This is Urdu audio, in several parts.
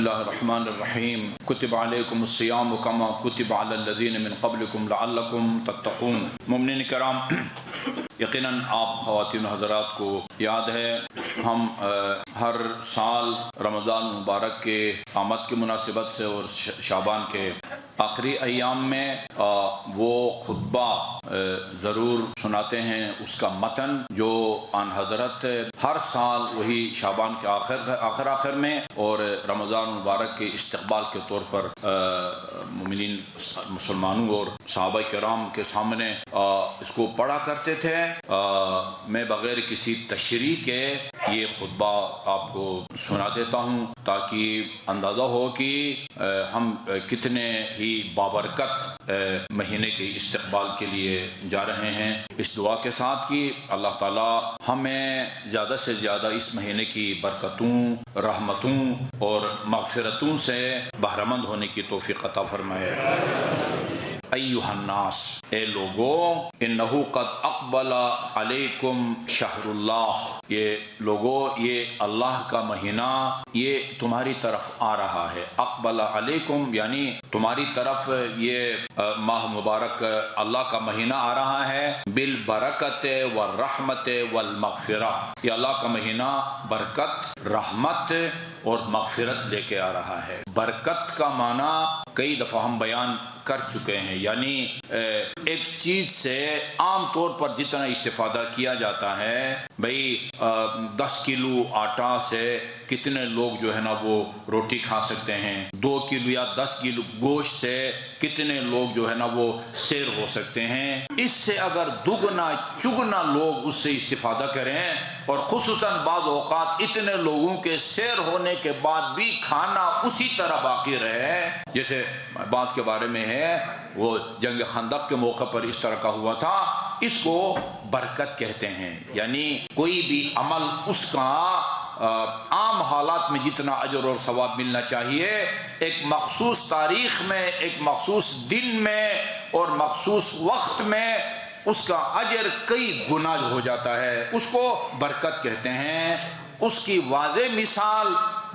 اللہ الرحمن الرحیم کتب علیکم الصیام کما کتب علی الذین من قبلکم لعلکم تتقون۔ مومنین کرام، یقیناً آپ خواتین و حضرات کو یاد ہے ہم ہر سال رمضان مبارک کے آمد کی مناسبت سے اور شعبان کے آخری ایام میں وہ خطبہ ضرور سناتے ہیں، اس کا متن جو آن حضرت ہر سال وہی شعبان کے آخر میں اور رمضان مبارک کے استقبال کے طور پر مومنین مسلمانوں اور صحابہ کرام کے سامنے اس کو پڑھا کرتے تھے۔ میں بغیر کسی تشریح کے یہ خطبہ آپ کو سنا دیتا ہوں تاکہ اندازہ ہو کہ ہم کتنے ہی بابرکت مہینے کے استقبال کے لیے جا رہے ہیں، اس دعا کے ساتھ کہ اللہ تعالی ہمیں زیادہ سے زیادہ اس مہینے کی برکتوں، رحمتوں اور مغفرتوں سے بہرہ مند ہونے کی توفیق عطا فرمائے۔ ایھا الناس، اے لوگو، انہو قد اقبل علیکم شہر اللہ، یہ لوگو، یہ اللہ کا مہینہ یہ تمہاری طرف آ رہا ہے۔ اقبل علیکم یعنی تمہاری طرف یہ ماہ مبارک اللہ کا مہینہ آ رہا ہے، بالبرکت والرحمت والمغفرہ، یہ اللہ کا مہینہ برکت، رحمت اور مغفرت لے کے آ رہا ہے۔ برکت کا معنی کئی دفعہ ہم بیان کر چکے ہیں، یعنی ایک چیز سے عام طور پر جتنا استفادہ کیا جاتا ہے، بھئی 10 کلو آٹا سے کتنے لوگ جو ہے نا وہ روٹی کھا سکتے ہیں، 2 کلو یا 10 کلو گوشت سے کتنے لوگ جو ہے نا وہ سیر ہو سکتے ہیں۔ اس سے اگر دگنا چگنا لوگ اس سے استفادہ کریں اور خصوصاً بعض اوقات اتنے لوگوں کے سیر ہونے کے بعد بھی کھانا اسی طرح باقی رہے، جیسے بعض کے بارے میں ہے وہ جنگ خندق کے موقع پر اس طرح کا ہوا تھا، اس کو برکت کہتے ہیں۔ یعنی کوئی بھی عمل اس کا عام حالات میں جتنا اجر اور ثواب ملنا چاہیے، ایک مخصوص تاریخ میں، ایک مخصوص دن میں اور مخصوص وقت میں اس کا اجر کئی گنا ہو جاتا ہے، اس کو برکت کہتے ہیں۔ اس کی واضح مثال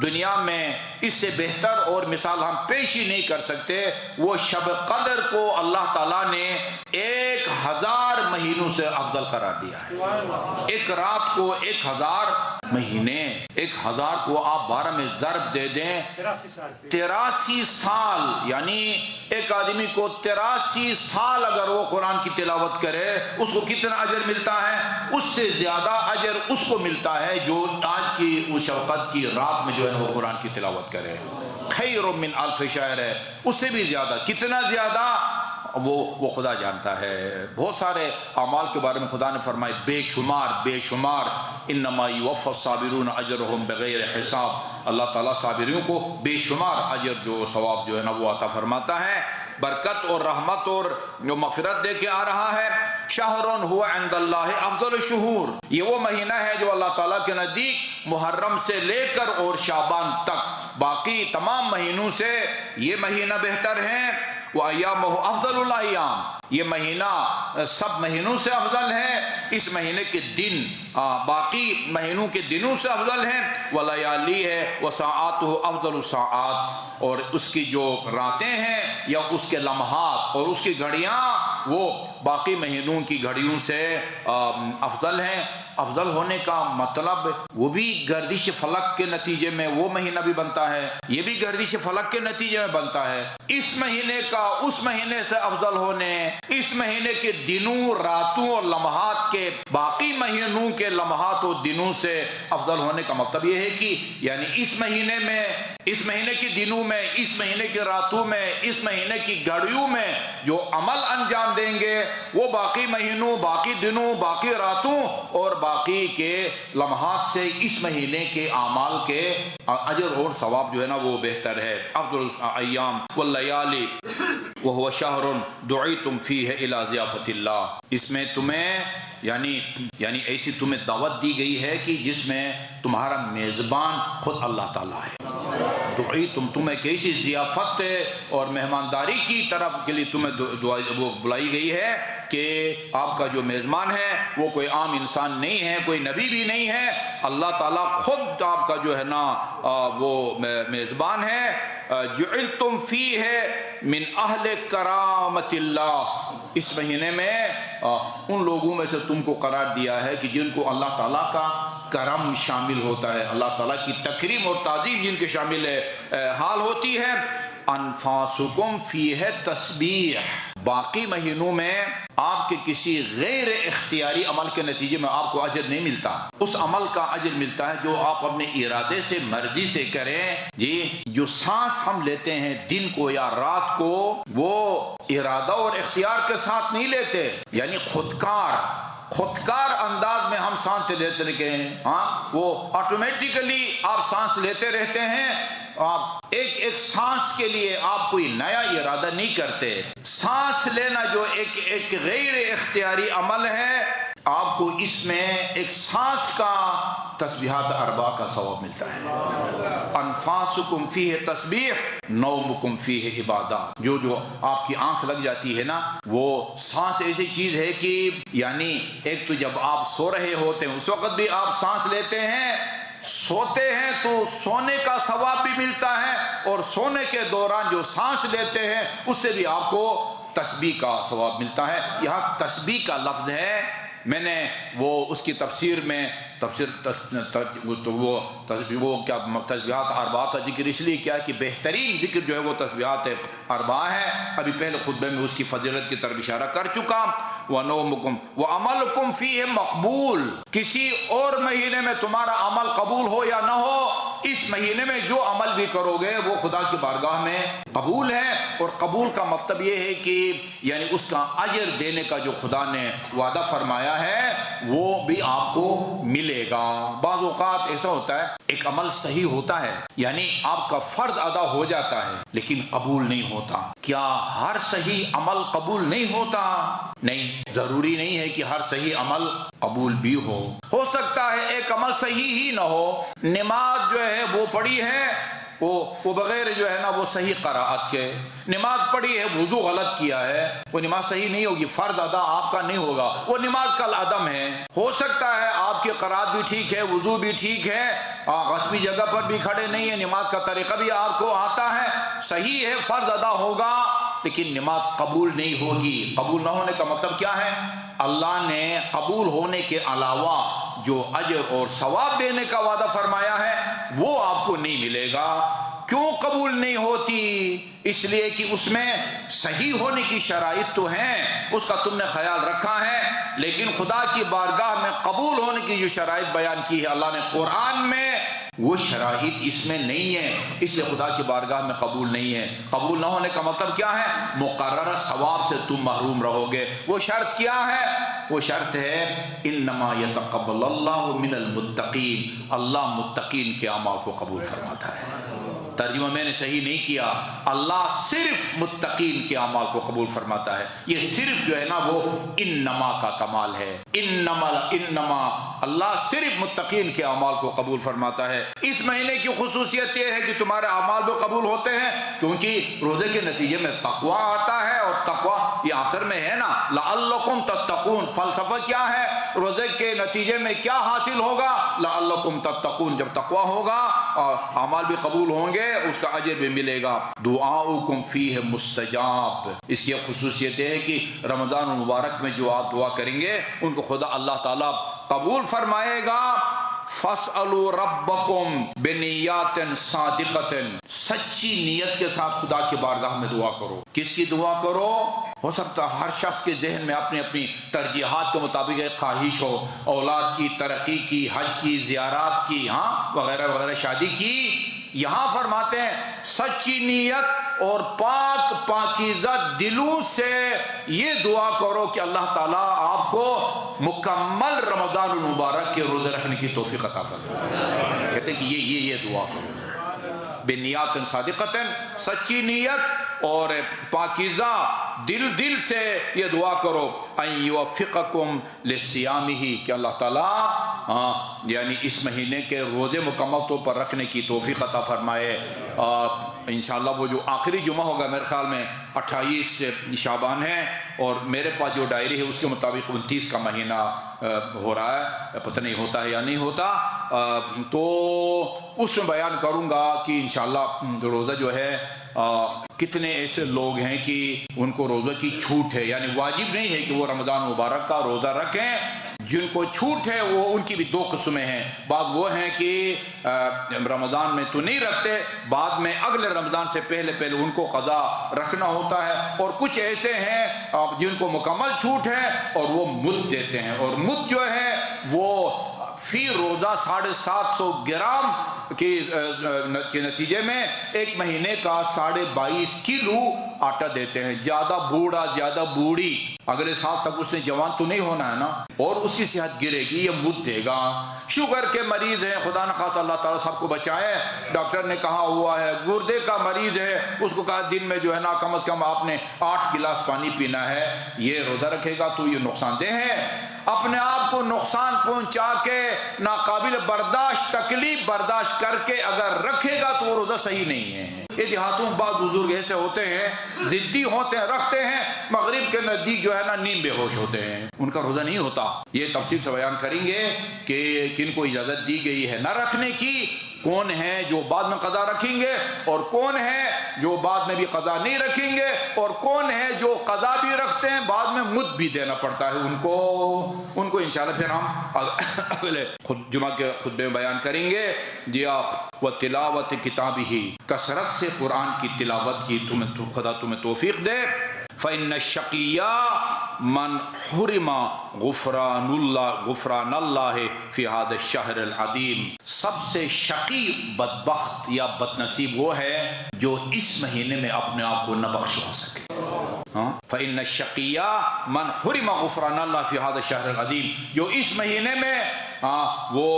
دنیا میں اس سے بہتر اور مثال ہم پیش ہی نہیں کر سکتے۔ وہ شب قدر کو اللہ تعالیٰ نے 1000 مہینوں سے افضل قرار دیا ہے۔ ایک رات کو 1000 مہینے، 1000 کو آپ 12 میں ضرب دے دیں، 83 سال، یعنی ایک آدمی کو 83 سال اگر وہ قرآن کی تلاوت کرے اس کو کتنا اجر ملتا ہے؟ اس سے زیادہ اجر اس کو ملتا ہے جو آج کی اس شفقت کی رات میں جو ہے وہ قرآن کی تلاوت کرے۔ خیر من الف شہر ہے، اس سے بھی زیادہ، کتنا زیادہ وہ خدا جانتا ہے۔ بہت سارے اعمال کے بارے میں خدا نے فرمائے بے شمار، انما یوفی الصابرون اجرهم بغیر حساب، اللہ تعالیٰ صابرین کو بے شمار اجر جو ثواب جو ہے نا وہ عطا فرماتا ہے۔ برکت اور رحمت اور جو مغفرت دے کے آ رہا ہے۔ شہر هو عند اللہ افضل الشہور، یہ وہ مہینہ ہے جو اللہ تعالیٰ کے نزدیک محرم سے لے کر اور شعبان تک باقی تمام مہینوں سے یہ مہینہ بہتر ہے۔ وَأَيَّامُهُ أَفْضَلُ الْأَيَّامِ، یہ مہینہ سب مہینوں سے افضل ہے، اس مہینے کے دن باقی مہینوں کے دنوں سے افضل ہیں۔ وَلَيَالِهِ وَسَاعَاتُهُ أَفْضَلُ السَّاعَاتِ، اور اس کی جو راتیں ہیں یا اس کے لمحات اور اس کی گھڑیاں وہ باقی مہینوں کی گھڑیوں سے افضل ہیں۔ افضل ہونے کا مطلب وہ بھی گردش فلک کے نتیجے میں وہ مہینہ بھی بنتا ہے، یہ بھی گردش فلک کے نتیجے میں بنتا ہے۔ اس مہینے کا اس مہینے سے افضل ہونے، اس مہینے کے دنوں، راتوں اور لمحات کے باقی مہینوں کے لمحات اور دنوں سے افضل ہونے کا مطلب یہ ہے کہ یعنی اس مہینے میں، اس مہینے کے دنوں میں، اس مہینے کے راتوں میں، اس مہینے کی گھڑیوں میں جو عمل انجام دیں گے وہ باقی مہینوں، باقی دنوں، باقی راتوں اور باقی کے لمحات سے اس مہینے کے اعمال کے اجر اور ثواب جو ہے نا وہ بہتر ہے۔ افضل الایام واللیالی وهو شہر دعیتم فیہ الی ضیافت اللہ، اس میں تمہیں یعنی ایسی تمہیں دعوت دی گئی ہے کہ جس میں تمہارا میزبان خود اللہ تعالیٰ ہے۔ دعیتم، تمہیں کیسی ضیافت اور مہمانداری کی طرف کے لیے تمہیں وہ بلائی گئی ہے کہ آپ کا جو میزبان ہے وہ کوئی عام انسان نہیں ہے، کوئی نبی بھی نہیں ہے، اللہ تعالیٰ خود آپ کا جو ہے نا وہ میزبان ہے۔ جعلتم فیہ من اہل کرامت اللہ، اس مہینے میں ان لوگوں میں سے تم کو قرار دیا ہے کہ جن کو اللہ تعالیٰ کا کرم شامل ہوتا ہے، اللہ تعالیٰ کی تکریم اور تعظیم جن کے شامل حال ہوتی ہے۔ انفاسکم فیہ تسبیح، باقی مہینوں میں آپ کے کسی غیر اختیاری عمل کے نتیجے میں آپ کو اجر نہیں ملتا، اس عمل کا اجر ملتا ہے جو آپ اپنے ارادے سے مرضی سے کریں۔ جی جو سانس ہم لیتے ہیں دن کو یا رات کو، وہ ارادہ اور اختیار کے ساتھ نہیں لیتے، یعنی خودکار انداز میں ہم سانس لیتے رہتے ہیں، ہاں وہ آٹومیٹیکلی آپ سانس لیتے رہتے ہیں، آپ ایک سانس کے لیے آپ کوئی نیا ارادہ نہیں کرتے۔ سانس لینا جو ایک غیر اختیاری عمل ہے، آپ کو اس میں ایک سانس کا تسبیحات اربع کا ثواب ملتا ہے۔ انفاسکم فیہ تسبیح نومکم فیہ عبادات، جو آپ کی آنکھ لگ جاتی ہے نا، وہ سانس ایسی چیز ہے کہ یعنی ایک تو جب آپ سو رہے ہوتے ہیں اس وقت بھی آپ سانس لیتے ہیں، سوتے ہیں تو سونے کا ثواب بھی ملتا ہے، اور سونے کے دوران جو سانس لیتے ہیں اس سے بھی آپ کو تسبیح کا ثواب ملتا ہے۔ یہاں تسبیح کا لفظ ہے، میں نے وہ اس کی تفسیر میں وہ تسبیحات اربع کا ذکر اس لیے کیا کہ بہترین ذکر جو ہے وہ تسبیحات اربع ہے۔ ابھی پہلے خطبے میں اس کی فضیلت کی طرف اشارہ کر چکا۔ وَنَوْمُكُمْ وَعَمَلُكُمْ فِيهِ مقبول، کسی اور مہینے میں تمہارا عمل قبول ہو یا نہ ہو، اس مہینے میں جو عمل بھی کرو گے وہ خدا کی بارگاہ میں قبول ہے۔ اور قبول کا مطلب یہ ہے کہ یعنی اس کا اجر دینے کا جو خدا نے وعدہ فرمایا ہے وہ بھی آپ کو ملے گا۔ بعض اوقات ایسا ہوتا ہے ایک عمل صحیح ہوتا ہے، یعنی آپ کا فرض ادا ہو جاتا ہے لیکن قبول نہیں ہوتا۔ کیا ہر صحیح عمل قبول نہیں ہوتا؟ نہیں، ضروری نہیں ہے کہ ہر صحیح عمل قبول بھی ہو سکتا ہے ایک عمل صحیح ہی نہ ہو۔ نماز جو ہے وہ پڑھی ہے، وہ بغیر جو ہے نا وہ صحیح قراءت کے، نماز پڑھی ہے وضو غلط کیا ہے، وہ نماز صحیح نہیں ہوگی، فرض ادا آپ کا نہیں ہوگا، وہ نماز کل عدم ہے۔ ہو سکتا ہے آپ کی قراءت بھی ٹھیک ہے، وضو بھی ٹھیک ہے، غصبی جگہ پر بھی کھڑے نہیں ہیں، نماز کا طریقہ بھی آپ کو آتا ہے، صحیح ہے، فرض ادا ہوگا، لیکن نماز قبول نہیں ہوگی۔ قبول نہ ہونے کا مطلب کیا ہے؟ اللہ نے قبول ہونے کے علاوہ جو اجر اور ثواب دینے کا وعدہ فرمایا ہے وہ آپ کو نہیں ملے گا۔ کیوں قبول نہیں ہوتی؟ اس لیے کہ اس میں صحیح ہونے کی شرائط تو ہیں، اس کا تم نے خیال رکھا ہے، لیکن خدا کی بارگاہ میں قبول ہونے کی جو شرائط بیان کی ہے اللہ نے قرآن میں، وہ شرائط اس میں نہیں ہے، اس لیے خدا کی بارگاہ میں قبول نہیں ہے۔ قبول نہ ہونے کا مطلب کیا ہے؟ مقررہ ثواب سے تم محروم رہو گے۔ وہ شرط کیا ہے؟ وہ شرط ہے انما یتقبل اللہ من المتقین، اللہ متقین کے اعمال کو قبول فرماتا ہے۔ ترجمہ میں نے صحیح نہیں کیا، اللہ صرف متقین کے اعمال کو قبول فرماتا ہے۔ یہ صرف جو ہے نا وہ انما کا کمال ہے، انما اللہ صرف متقین کے اعمال کو قبول فرماتا ہے۔ اس مہینے کی خصوصیت یہ ہے کہ تمہارے اعمال بھی قبول ہوتے ہیں، کیونکہ روزے کے نتیجے میں تقوی آتا ہے، اور تقوی یہ آخر میں ہے نا لعلکم تتقون۔ فلسفہ کیا ہے؟ روزے کے نتیجے میں کیا حاصل ہوگا؟ لعلکم تتقون، جب تقوی ہوگا اور اعمال بھی قبول ہوں گے اس کا اجر بھی ملے گا۔ دعاؤکم فیہ مستجاب، اس کی خصوصیت یہ ہے کہ رمضان المبارک میں جو آپ دعا کریں گے ان کو خدا اللہ تعالیٰ قبول فرمائے گا۔ فاسألوا ربکم بنیات صادقۃ، سچی نیت کے ساتھ خدا کی بارگاہ میں دعا کرو۔ کس کی دعا کرو؟ ہو سکتا ہے ہر شخص کے ذہن میں اپنی اپنی ترجیحات کے مطابق ایک خواہش ہو، اولاد کی، ترقی کی، حج کی، زیارات کی، ہاں وغیرہ وغیرہ، شادی کی۔ یہاں فرماتے ہیں سچی نیت اور پاکیزہ دلوں سے یہ دعا کرو کہ اللہ تعالیٰ آپ کو مکمل رمضان المبارک کے روزے رکھنے کی توفیق عطا فرمائے۔ کہتے ہیں کہ یہ دعا کرو، بنیات صادقۃ، سچی نیت اور پاکیزہ دل سے یہ دعا کرو، ان یوفقکم لصیامہ، کہ اللہ تعالیٰ یعنی اس مہینے کے روزے مکمل طور پر رکھنے کی توفیق عطا فرمائے۔ انشاءاللہ وہ جو آخری جمعہ ہوگا میرے خیال میں 28 شعبان ہے، اور میرے پاس جو ڈائری ہے اس کے مطابق 29 کا مہینہ ہو رہا ہے، پتہ نہیں ہوتا ہے یا نہیں ہوتا، تو اس میں بیان کروں گا کہ انشاءاللہ روزہ جو ہے کتنے ایسے لوگ ہیں کہ ان کو روزہ کی چھوٹ ہے، یعنی واجب نہیں ہے کہ وہ رمضان مبارک کا روزہ رکھیں، جن کو چھوٹ ہے وہ ان کی بھی دو قسمیں ہیں۔ بعض وہ ہیں کہ رمضان میں تو نہیں رکھتے، بعد میں اگلے رمضان سے پہلے ان کو قضا رکھنا ہوتا ہے، اور کچھ ایسے ہیں جن کو مکمل چھوٹ ہے اور وہ مد دیتے ہیں، اور مد جو ہے وہ فی روزہ 750 گرام کے نتیجے میں ایک مہینے کا 22.5 کلو آٹا دیتے ہیں۔ زیادہ بوڑھا زیادہ بوڑھی اگلے سال تک اس نے جوان تو نہیں ہونا ہے نا، اور اس کی صحت گرے گی، یہ مد دے گا۔ شوگر کے مریض ہیں، خدا نخواستہ اللہ تعالیٰ سب کو بچائے، ڈاکٹر نے کہا ہوا ہے، گردے کا مریض ہے، اس کو کہا دن میں جو ہے نا کم از کم آپ نے 8 گلاس پانی پینا ہے، یہ روزہ رکھے گا تو یہ نقصان دہ ہے۔ اپنے آپ کو نقصان پہنچا کے ناقابل برداشت تکلیف برداشت کر کے اگر رکھے گا تو وہ روزہ صحیح نہیں ہے۔ یہ دیہاتوں میں بعض بزرگ ایسے ہوتے ہیں، ضدی ہوتے ہیں، رکھتے ہیں، مغرب کے نزدیک جو ہے نا نیم بے ہوش ہوتے ہیں، ان کا روزہ نہیں ہوتا۔ یہ تفصیل سے بیان کریں گے کہ کن کو اجازت دی گئی ہے نہ رکھنے کی، کون ہے جو بعد میں قضا رکھیں گے، اور کون ہے جو بعد میں بھی قضا نہیں رکھیں گے، اور کون ہے جو قضا بھی رکھتے ہیں بعد میں مد بھی دینا پڑتا ہے ان کو انشاءاللہ پھر ہم اگلے جمعہ کے خطبے میں بیان کریں گے۔ دیا و تلاوت کتابہ، کثرت سے قرآن کی تلاوت کی خدا تمہیں توفیق دے۔ فإن الشقی من حرم غفران اللہ فی هذا الشہر العظیم، سب سے شقی بدبخت یا بدنصیب وہ ہے جو اس مہینے میں اپنے آپ کو نہ بخشوا سکے۔ فإن الشقی من حرم غفران اللہ فی هذا الشہر العظیم، جو اس مہینے میں وہ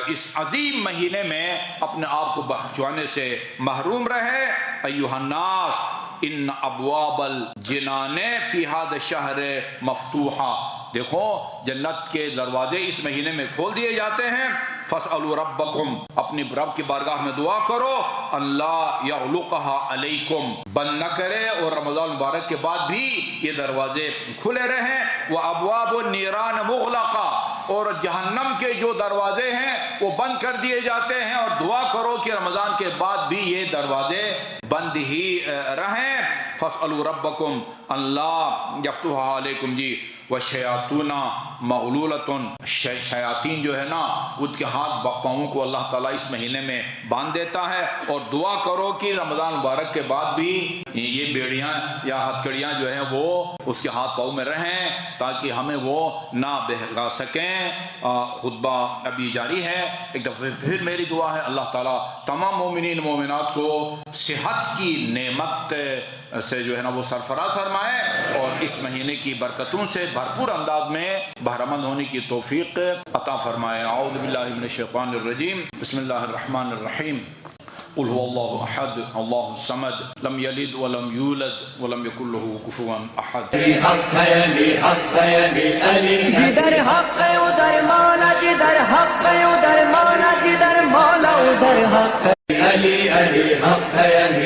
اس عظیم مہینے میں اپنے آپ کو بخشوانے سے محروم رہے۔ ایھا الناس ان ابواب الجنان فی هذا الشہر مفتوحہ، دیکھو جنت کے دروازے اس مہینے میں کھول دیے جاتے ہیں۔ فاسألوا ربکم، اپنی رب کی بارگاہ میں دعا کرو، اللہ یغلقها علیکم، بند نہ کرے، اور رمضان مبارک کے بعد بھی یہ دروازے کھلے رہیں۔ وابواب النیران مغلقہ، اور جہنم کے جو دروازے ہیں وہ بند کر دیے جاتے ہیں، اور دعا کرو کہ رمضان کے بعد بھی یہ دروازے بند ہی رہیں۔ فاسألوا ربکم اللہ یفتحها علیکم جی۔ وشیاطین مغلولۃ، شیاطین جو ہے نا ان کے ہاتھ پاؤں کو اللہ تعالیٰ اس مہینے میں باندھ دیتا ہے، اور دعا کرو کہ رمضان مبارک کے بعد بھی یہ بیڑیاں یا ہتھکڑیاں جو ہیں وہ اس کے ہاتھ پاؤں میں رہیں تاکہ ہمیں وہ نہ بہلا سکیں۔ خطبہ ابھی جاری ہے، ایک دفعہ پھر میری دعا ہے اللہ تعالیٰ تمام مومنین مومنات کو صحت کی نعمت سے جو ہے نا وہ سرفراز فرمائے، اور اس مہینے کی برکتوں سے بھرپور انداز میں بہرمند ہونے کی توفیق عطا فرمائے۔ اعوذ باللہ من الشیطان الرجیم، بسم اللہ الرحمن الرحیم۔ قل هو اللہ احد اللہ الصمد لم یلد ولم یولد ولم یکن له کفوا احد۔ جدھر حق ادھر مولا، جدھر حق ادھر مولا، جدھر مولا ادھر حق، علی علی حق ہے علی۔